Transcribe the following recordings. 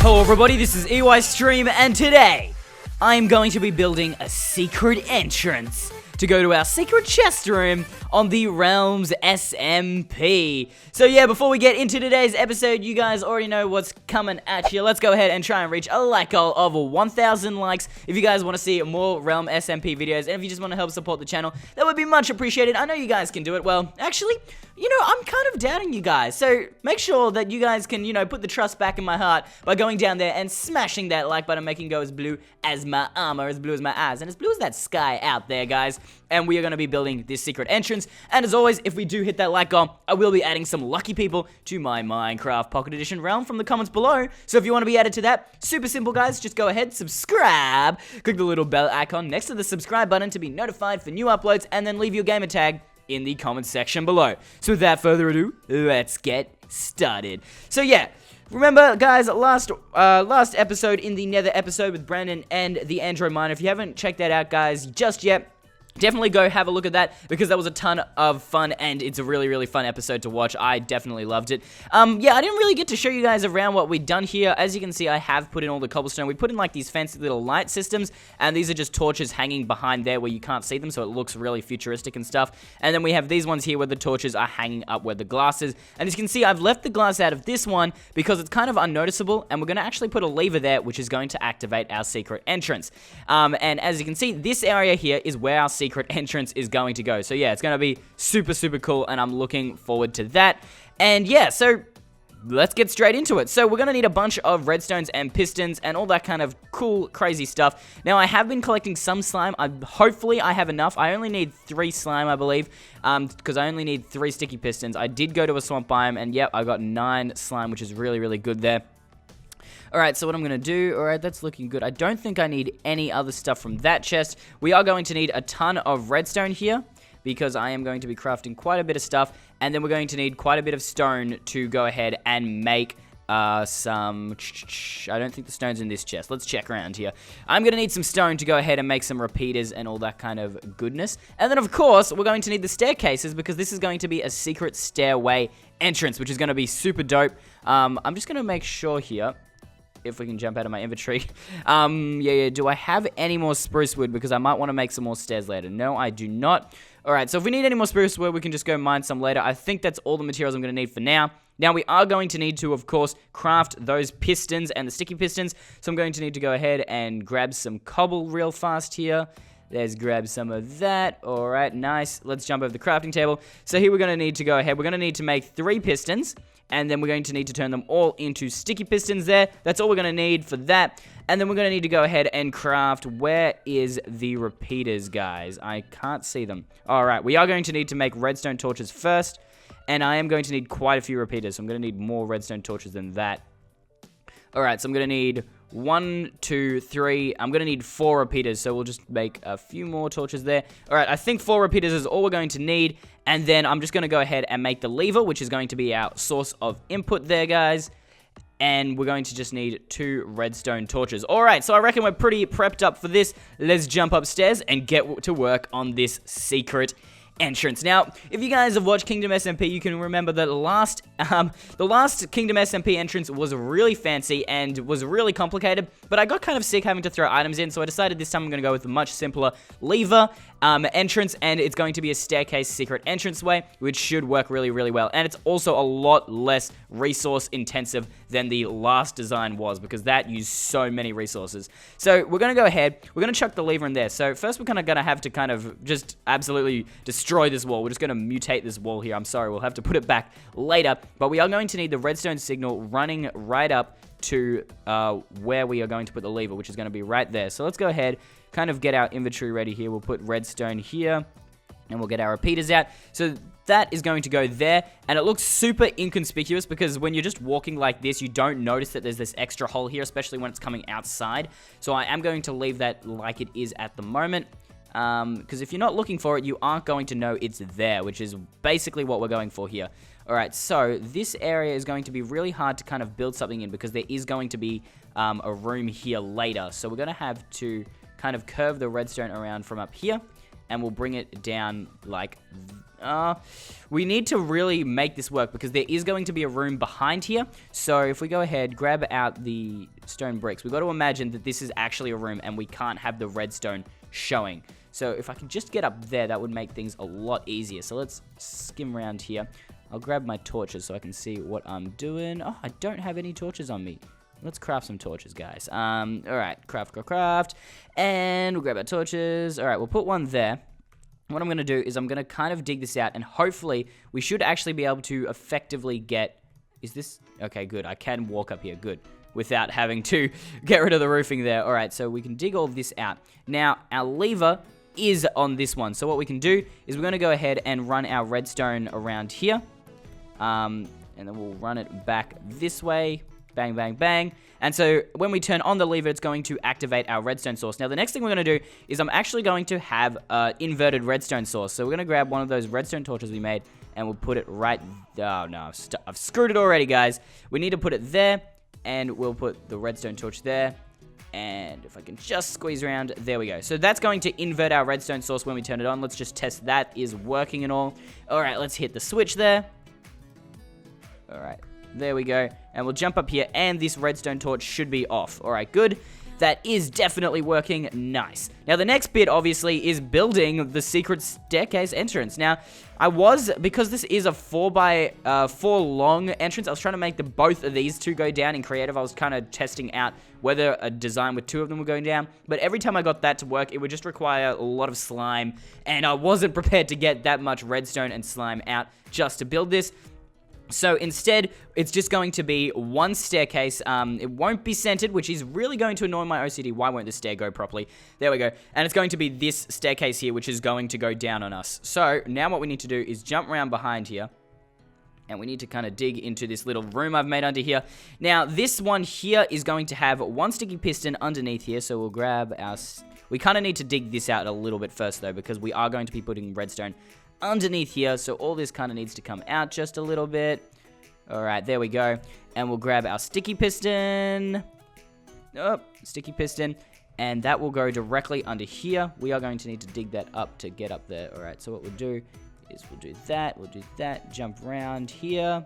Hello everybody, this is Eystreem, and today I'm going to be building a secret entrance to go to our secret chest room on the RealmSMP. So yeah, before we get into today's episode, you guys already know what's coming at you. Let's go ahead and try and reach a like goal of 1,000 likes if you guys want to see more RealmSMP videos, and if you just want to help support the channel, that would be much appreciated. I know you guys can do it. Well, actually, you know, I'm kind of doubting you guys, so make sure that you guys can, you know, put the trust back in my heart by going down there and smashing that like button, making it go as blue as my armor, as blue as my eyes, and as blue as that sky out there, guys. And we are going to be building this secret entrance, and as always, if we do hit that like goal, I will be adding some lucky people to my Minecraft Pocket Edition realm from the comments below. So if you want to be added to that, super simple, guys, just go ahead, subscribe, click the little bell icon next to the subscribe button to be notified for new uploads, and then leave your gamer tag in the comments section below. So without further ado, let's get started. So yeah, remember, guys, last episode in the Nether episode with Brandon and TheAndroidMiner. If you haven't checked that out, guys, just yet, definitely go have a look at that, because that was a ton of fun, and it's a really, really fun episode to watch. I definitely loved it. Yeah, I didn't really get to show you guys around what we'd done here. As you can see, I have put in all the cobblestone. We put in, like, these fancy little light systems, and these are just torches hanging behind there where you can't see them, so it looks really futuristic and stuff. And then we have these ones here where the torches are hanging up where the glass is. And as you can see, I've left the glass out of this one because it's kind of unnoticeable, and we're going to actually put a lever there, which is going to activate our secret entrance. And as you can see, this area here is where our secret entrance is going to go. So yeah, it's going to be super, super cool, and I'm looking forward to that. And yeah, so let's get straight into it. So we're going to need a bunch of redstones and pistons and all that kind of cool, crazy stuff. Now, I have been collecting some slime. Hopefully, I have enough. I only need 3 slime, I believe, because I only need 3 sticky pistons. I did go to a swamp biome, and yep, I got 9 slime, which is really, really good there. Alright, so what I'm going to do, alright, that's looking good. I don't think I need any other stuff from that chest. We are going to need a ton of redstone here, because I am going to be crafting quite a bit of stuff, and then we're going to need quite a bit of stone to go ahead and make some... I don't think the stone's in this chest. Let's check around here. I'm going to need some stone to go ahead and make some repeaters and all that kind of goodness. And then, of course, we're going to need the staircases, because this is going to be a secret stairway entrance, which is going to be super dope. I'm just going to make sure here, if we can jump out of my inventory. Yeah, do I have any more spruce wood? Because I might want to make some more stairs later. No, I do not. Alright, so if we need any more spruce wood, we can just go mine some later. I think that's all the materials I'm going to need for now. Now, we are going to need to, of course, craft those pistons and the sticky pistons. So I'm going to need to go ahead and grab some cobble real fast here. Let's grab some of that. Alright, nice. Let's jump over the crafting table. So here we're going to need to go ahead. We're going to need to make 3 pistons, and then we're going to need to turn them all into sticky pistons there. That's all we're going to need for that. And then we're going to need to go ahead and craft... Where is the repeaters, guys? I can't see them. Alright, we are going to need to make redstone torches first, and I am going to need quite a few repeaters, so I'm going to need more redstone torches than that. Alright, so I'm going to need 1, 2, 3. I'm going to need 4 repeaters, so we'll just make a few more torches there. Alright, I think 4 repeaters is all we're going to need, and then I'm just going to go ahead and make the lever, which is going to be our source of input there, guys. And we're going to just need 2 redstone torches. Alright, so I reckon we're pretty prepped up for this. Let's jump upstairs and get to work on this secret entrance. Now, if you guys have watched Kingdom SMP, you can remember that the last Kingdom SMP entrance was really fancy and was really complicated, but I got kind of sick having to throw items in, so I decided this time I'm going to go with a much simpler lever entrance, and it's going to be a staircase secret entranceway, which should work really, really well. And it's also a lot less resource intensive than the last design was, because that used so many resources. So we're going to go ahead, we're going to chuck the lever in there. So first we're kind of going to have to kind of just absolutely destroy this wall. We're just going to mutate this wall here. I'm sorry, we'll have to put it back later, but we are going to need the redstone signal running right up to where we are going to put the lever, which is going to be right there. So let's go ahead, kind of get our inventory ready here. We'll put redstone here, and we'll get our repeaters out. So that is going to go there, and it looks super inconspicuous, because when you're just walking like this, you don't notice that there's this extra hole here, especially when it's coming outside. So I am going to leave that like it is at the moment, because if you're not looking for it, you aren't going to know it's there, which is basically what we're going for here. Alright, so this area is going to be really hard to kind of build something in, because there is going to be a room here later. So we're going to have to kind of curve the redstone around from up here, and we'll bring it down like... we need to really make this work because there is going to be a room behind here. So if we go ahead, grab out the stone bricks, we've got to imagine that this is actually a room and we can't have the redstone showing. So if I can just get up there, that would make things a lot easier. So let's skim around here. I'll grab my torches so I can see what I'm doing. Oh, I don't have any torches on me. Let's craft some torches, guys. Alright, craft. And we'll grab our torches. Alright, we'll put one there. What I'm going to do is I'm going to kind of dig this out, and hopefully we should actually be able to effectively get... Is this... Okay, good. I can walk up here. Good. Without having to get rid of the roofing there. Alright, so we can dig all this out. Now, our lever is on this one. So what we can do is we're going to go ahead and run our redstone around here. And then we'll run it back this way. Bang, bang, bang. And so when we turn on the lever, it's going to activate our redstone source. Now, the next thing we're going to do is I'm actually going to have an inverted redstone source. So we're going to grab one of those redstone torches we made, and we'll put it right... Oh, no, I've screwed it already, guys. We need to put it there, and we'll put the redstone torch there. And if I can just squeeze around, there we go. So that's going to invert our redstone source when we turn it on. Let's just test that is working and all. All right, let's hit the switch there. All right. There we go. And we'll jump up here, and this redstone torch should be off. All right, good. That is definitely working. Nice. Now, the next bit, obviously, is building the secret staircase entrance. Now, because this is a 4x4 long entrance, I was trying to make both of these two go down in creative. I was kind of testing out whether a design with two of them were going down. But every time I got that to work, it would just require a lot of slime. And I wasn't prepared to get that much redstone and slime out just to build this. So instead, it's just going to be one staircase. It won't be centered, which is really going to annoy my OCD. Why won't the stair go properly? There we go. And it's going to be this staircase here, which is going to go down on us. So now what we need to do is jump around behind here. And we need to kind of dig into this little room I've made under here. Now, this one here is going to have one sticky piston underneath here. So we'll grab our... We kind of need to dig this out a little bit first, though, because we are going to be putting redstone underneath here, so all this kind of needs to come out just a little bit. All right, there we go. And we'll grab our sticky piston. Sticky piston. And that will go directly under here. We are going to need to dig that up to get up there. All right, so what we'll do is we'll do that, jump around here.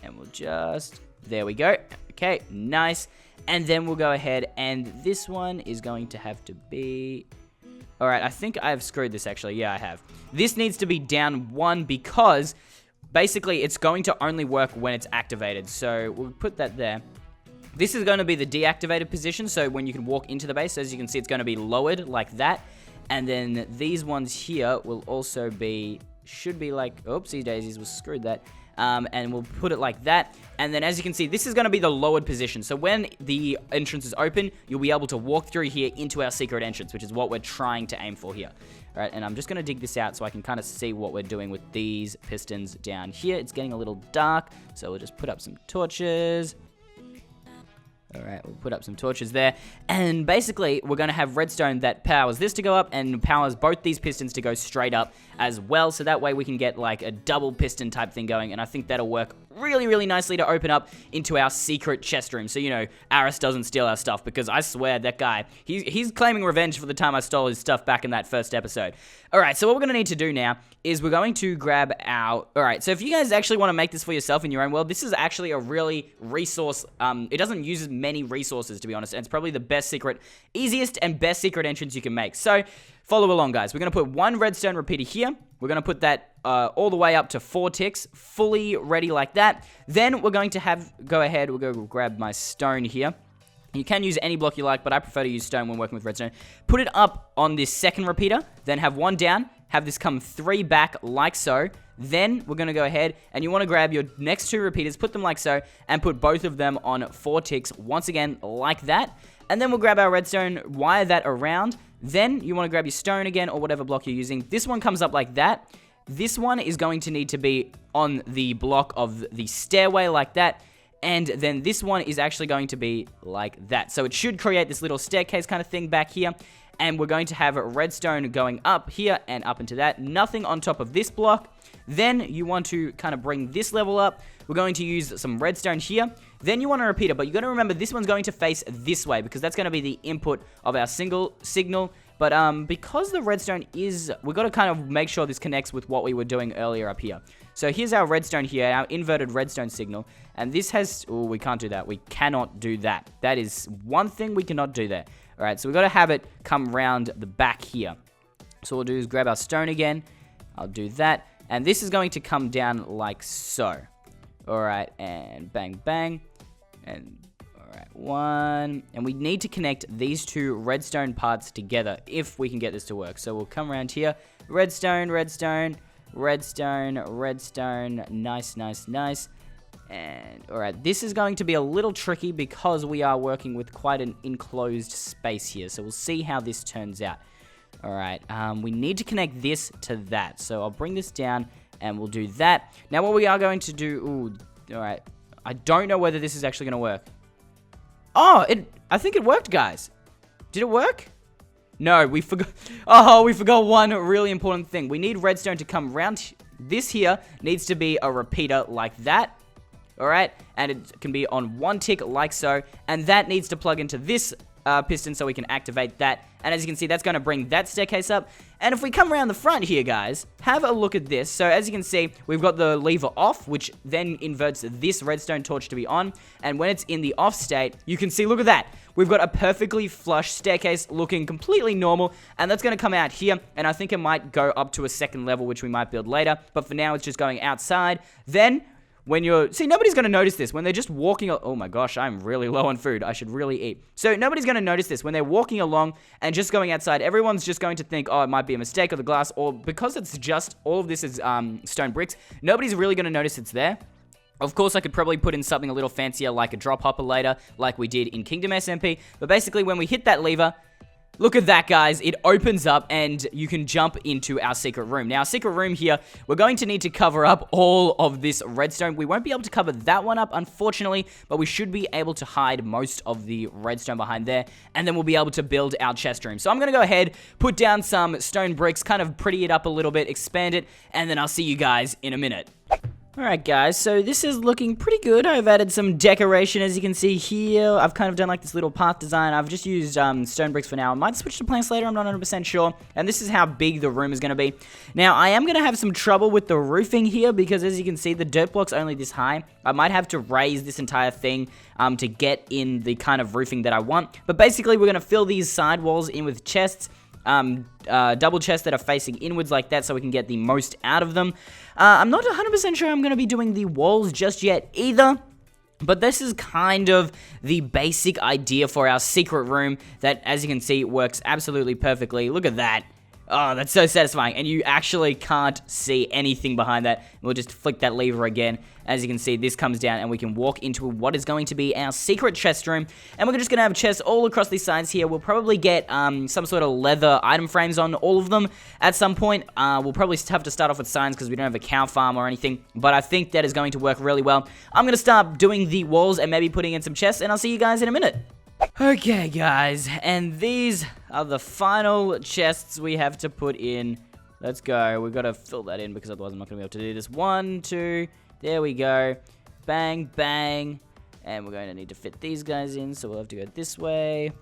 And we'll just... There we go. Okay, nice. And then we'll go ahead, and this one is going to have to be... Alright, I think I've screwed this actually. Yeah, I have. This needs to be down one because basically it's going to only work when it's activated. So we'll put that there. This is going to be the deactivated position, so when you can walk into the base, as you can see, it's going to be lowered like that. And then these ones here will also be, should be like, oopsie daisies, we screwed that. And we'll put it like that. And then as you can see, this is going to be the lowered position. So when the entrance is open, you'll be able to walk through here into our secret entrance, which is what we're trying to aim for here. All right, and I'm just going to dig this out so I can kind of see what we're doing with these pistons down here. It's getting a little dark, so we'll just put up some torches. All right, we'll put up some torches there. And basically, we're going to have redstone that powers this to go up and powers both these pistons to go straight up as well. So that way we can get like a double piston type thing going. And I think that'll work really, really nicely to open up into our secret chest room. So, you know, Aris doesn't steal our stuff, because I swear that guy, he's claiming revenge for the time I stole his stuff back in that first episode. All right, so what we're going to need to do now is we're going to grab our... All right, so if you guys actually want to make this for yourself in your own world, this is actually a really resource... it doesn't use as many resources, to be honest, and it's probably the best secret, easiest and best secret entrance you can make. So follow along, guys. We're going to put one redstone repeater here. We're going to put that all the way up to 4 ticks, fully ready like that. Then we're going to go ahead, we'll go grab my stone here. You can use any block you like, but I prefer to use stone when working with redstone. Put it up on this second repeater, then have one down, have this come 3 back like so. Then we're going to go ahead, and you want to grab your next 2 repeaters, put them like so, and put both of them on 4 ticks, once again, like that. And then we'll grab our redstone, wire that around. Then you want to grab your stone again, or whatever block you're using. This one comes up like that. This one is going to need to be on the block of the stairway like that. And then this one is actually going to be like that. So it should create this little staircase kind of thing back here. And we're going to have redstone going up here and up into that. Nothing on top of this block. Then you want to kind of bring this level up. We're going to use some redstone here. Then you want a repeater, but you got to remember this one's going to face this way, because that's going to be the input of our signal. But because the redstone is, we've got to kind of make sure this connects with what we were doing earlier up here. So here's our redstone here, our inverted redstone signal. And this has, oh, we can't do that. We cannot do that. That is one thing we cannot do there. All right, so we've got to have it come round the back here. So what we'll do is grab our stone again. I'll do that. And this is going to come down like so. All right, and bang, bang. And all right, one. And we need to connect these two redstone parts together if we can get this to work. So we'll come around here. Redstone, redstone, redstone, redstone. Nice, nice, nice. And all right, this is going to be a little tricky because we are working with quite an enclosed space here. So we'll see how this turns out. All right, we need to connect this to that. So I'll bring this down and we'll do that. Now what we are going to do, ooh, all right. I don't know whether this is actually going to work. Oh, I think it worked, guys. Did it work? No, we forgot. Oh, we forgot one really important thing. We need redstone to come round. This here needs to be a repeater like that. All right, and it can be on one tick like so. And that needs to plug into this piston so we can activate that. And as you can see, that's going to bring that staircase up. And if we come around the front here, guys, have a look at this. So as you can see, we've got the lever off, which then inverts this redstone torch to be on. And when it's in the off state, you can see, look at that. We've got a perfectly flush staircase looking completely normal. And that's going to come out here. And I think it might go up to a second level, which we might build later. But for now, it's just going outside. Then when you're, see, nobody's going to notice this. When they're just walking, oh my gosh, I'm really low on food. I should really eat. So nobody's going to notice this. When they're walking along and just going outside, everyone's just going to think, oh, it might be a mistake of the glass. Or because it's just, all of this is stone bricks, nobody's really going to notice it's there. Of course, I could probably put in something a little fancier like a drop hopper later, like we did in Kingdom SMP. But basically, when we hit that lever, look at that, guys. It opens up and you can jump into our secret room. Now, our secret room here, we're going to need to cover up all of this redstone. We won't be able to cover that one up, unfortunately, but we should be able to hide most of the redstone behind there, and then we'll be able to build our chest room. So I'm going to go ahead, put down some stone bricks, kind of pretty it up a little bit, expand it, and then I'll see you guys in a minute. Alright guys, so this is looking pretty good. I've added some decoration, as you can see here. I've kind of done like this little path design. I've just used stone bricks for now. I might switch to planks later, I'm not 100% sure. And this is how big the room is going to be. Now, I am going to have some trouble with the roofing here because as you can see, the dirt block's only this high. I might have to raise this entire thing to get in the kind of roofing that I want. But basically, we're going to fill these side walls in with chests. Double chests that are facing inwards like that so we can get the most out of them. I'm not 100% sure I'm going to be doing the walls just yet either. But this is kind of the basic idea for our secret room that, as you can see, works absolutely perfectly. Look at that. Oh, that's so satisfying. And you actually can't see anything behind that. We'll just flick that lever again. As you can see, this comes down and we can walk into what is going to be our secret chest room. And we're just going to have chests all across these sides here. We'll probably get some sort of leather item frames on all of them at some point. We'll probably have to start off with signs because we don't have a cow farm or anything. But I think that is going to work really well. I'm going to start doing the walls and maybe putting in some chests. And I'll see you guys in a minute. Okay, guys, and these are the final chests we have to put in. Let's go. We've got to fill that in because otherwise I'm not going to be able to do this. 1, 2, there we go. Bang, bang. And we're going to need to fit these guys in, so we'll have to go this way.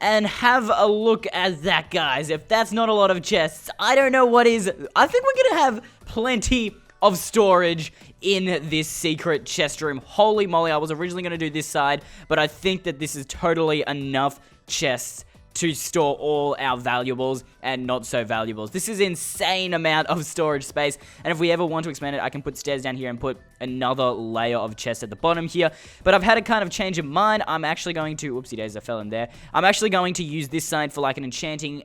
And have a look at that, guys. If that's not a lot of chests, I don't know what is. I think we're going to have plenty of storage in this secret chest room. Holy moly, I was originally going to do this side, but I think that this is totally enough chests to store all our valuables and not so valuables. This is an insane amount of storage space, and if we ever want to expand it, I can put stairs down here and put another layer of chests at the bottom here. But I've had a kind of change of mind. I'm actually going to, whoopsie days, I fell in there. I'm actually going to use this side for like an enchanting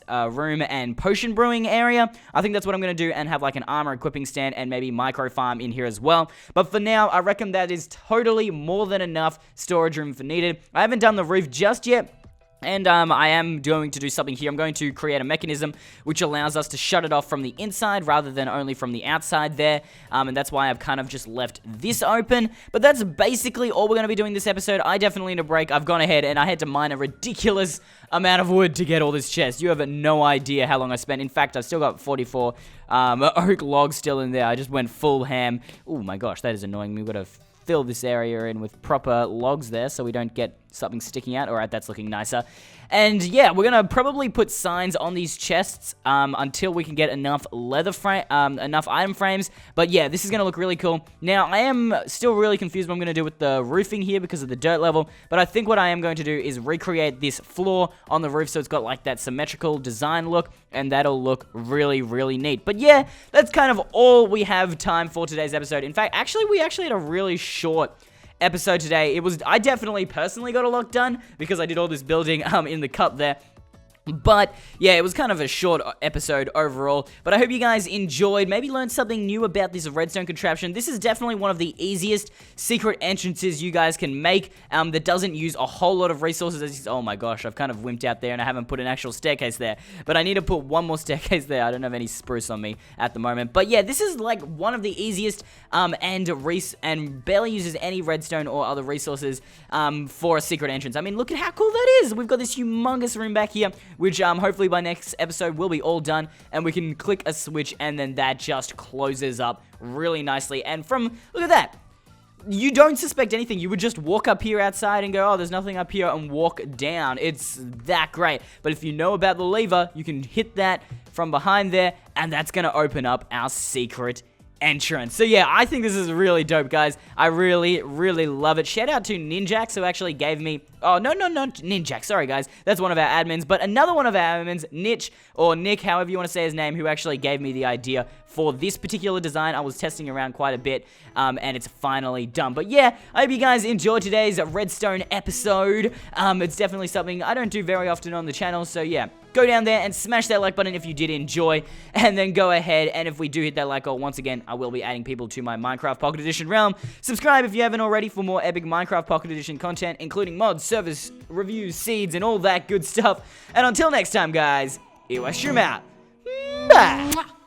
room and potion brewing area. I think that's what I'm going to do, and have like an armor equipping stand and maybe micro farm in here as well. But for now, I reckon that is totally more than enough storage room for needed. I haven't done the roof just yet. And I am going to do something here. I'm going to create a mechanism which allows us to shut it off from the inside rather than only from the outside there. And that's why I've kind of just left this open. But that's basically all we're going to be doing this episode. I definitely need a break. I've gone ahead and I had to mine a ridiculous amount of wood to get all this chest. You have no idea how long I spent. In fact, I've still got 44 oak logs still in there. I just went full ham. Oh my gosh, that is annoying me. We've got to fill this area in with proper logs there so we don't get something sticking out. Alright, that's looking nicer. And yeah, we're gonna probably put signs on these chests until we can get enough leather frame, enough item frames. But yeah, this is gonna look really cool. Now, I am still really confused what I'm gonna do with the roofing here because of the dirt level. But I think what I am going to do is recreate this floor on the roof so it's got like that symmetrical design look, and that'll look really, really neat. But yeah, that's kind of all we have time for today's episode. In fact, we actually had a really short episode today. I definitely personally got a lot done because I did all this building in the cup there. But yeah, it was kind of a short episode overall, but I hope you guys enjoyed, maybe learned something new about this redstone contraption. This is definitely one of the easiest secret entrances you guys can make that doesn't use a whole lot of resources. Oh my gosh, I've kind of wimped out there and I haven't put an actual staircase there, but I need to put one more staircase there. I don't have any spruce on me at the moment, but yeah, this is like one of the easiest and barely uses any redstone or other resources for a secret entrance. I mean, look at how cool that is. We've got this humongous room back here, which hopefully by next episode will be all done, and we can click a switch and then that just closes up really nicely. And look at that, you don't suspect anything. You would just walk up here outside and go, oh, there's nothing up here, and walk down. It's that great. But if you know about the lever, you can hit that from behind there, and that's gonna open up our secret entrance. So yeah, I think this is really dope, guys. I really, really love it. Shout out to Ninjax, who actually gave me... Oh, no, Ninjax. Sorry, guys. That's one of our admins. But another one of our admins, Nick, however you want to say his name, who actually gave me the idea for this particular design. I was testing around quite a bit, and it's finally done. But yeah, I hope you guys enjoyed today's redstone episode. It's definitely something I don't do very often on the channel, so yeah. Go down there and smash that like button if you did enjoy, and then go ahead, and if we do hit that like goal, once again, I will be adding people to my Minecraft Pocket Edition realm. Subscribe if you haven't already for more epic Minecraft Pocket Edition content, including mods, servers, reviews, seeds, and all that good stuff. And until next time, guys, Eystreem out. Bye!